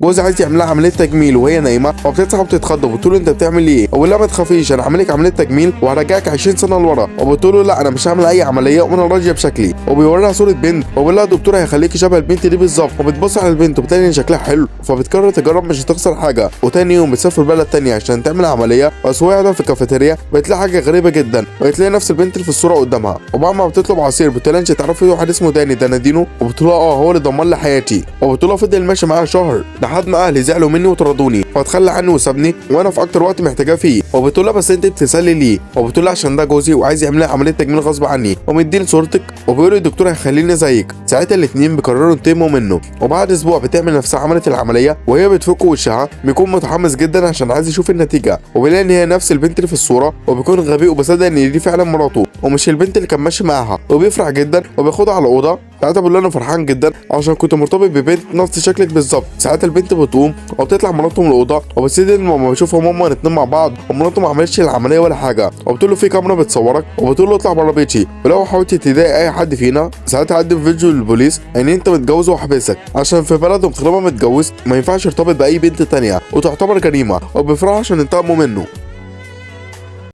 جوزي عايز يعمل لها عمليه تجميل وهي نايمه، وبتصحى وبتتخض وبتقول له انت بتعمل ايه؟ وبيقول لها ما تخافيش انا هعمل لك عمليه تجميل وهرجعك 20 سنه لورا. وبتقول له لا انا مش هعمل اي عمليه وانا راضيه بشكلي. وبيوريها صوره بنت وبيقول لها دكتور هيخليكي شبه البنت دي بالظبط. وبتبص على البنت وبتلاقي ان شكلها حلو، فبتقرر تجرب مش هتخسر حاجه. وتاني يوم بتسافر بلد تانية عشان تعمل عمليه، بس وهي قاعده في الكافيتيريا بتلاقي حاجه غريبه جدا، وبتلاقي نفس البنت اللي في الصوره قدامها. وبعد ما بتطلب عصير بتقول لها انت تعرفي واحد اسمه داني دانادينو؟ وبتقول لها اه هو اللي ضمن لي حياتي. وبتقول لها فضل ماشي معاها شهر لحد ما اهلي زعلوا مني وطردوني فاتخلى عني وسابني وانا في اكتر وقت محتاجاه فيه. وبتقول لها بس انت بتسالي ليه؟ وبتقول لها عشان ده جوزي وعايز يعمل لي عمليه تجميل غصب عني ومديني صورتك وبيقول لي الدكتور هيخليني زيك. ساعتها الاثنين بيقرروا ينتقموا منه. وبعد اسبوع بتعمل نفسها عملت العمليه وهي بتفك وشها، بيكون متحمس جدا عشان عايز يشوف النتيجه، وبيلاقي ان هي نفس البنت اللي في الصوره، وبيكون غبي وبصدق ان دي فعلا مراته ومش البنت اللي كان ماشي معاها. وبيفرح جدا وبياخدها على الاوضه. ساعتها بيقول لها انا فرحان جدا عشان كنت مرتبط ببنت نفس شكلك بالظبط. ساعتها البنت بتقوم وبتطلع مراته من الاوضه، وبتسيب لما بيشوفهم هما الاثنين مع بعض ومراته ما عملتش العمليه ولا حاجه، وبتقول له في كاميرا بتصورك، وبتقول له اطلع بره بيتي ولو حاولت تضايق اي حد فينا ساعتها قدم فيديو للبوليس ان انت متجوز وحابسك عشان في بلدهم طالما متجوز ما ينفعش يرتبط باي بنت تانية وتعتبر جريمه. وبيفرحوا عشان انتقموا منه.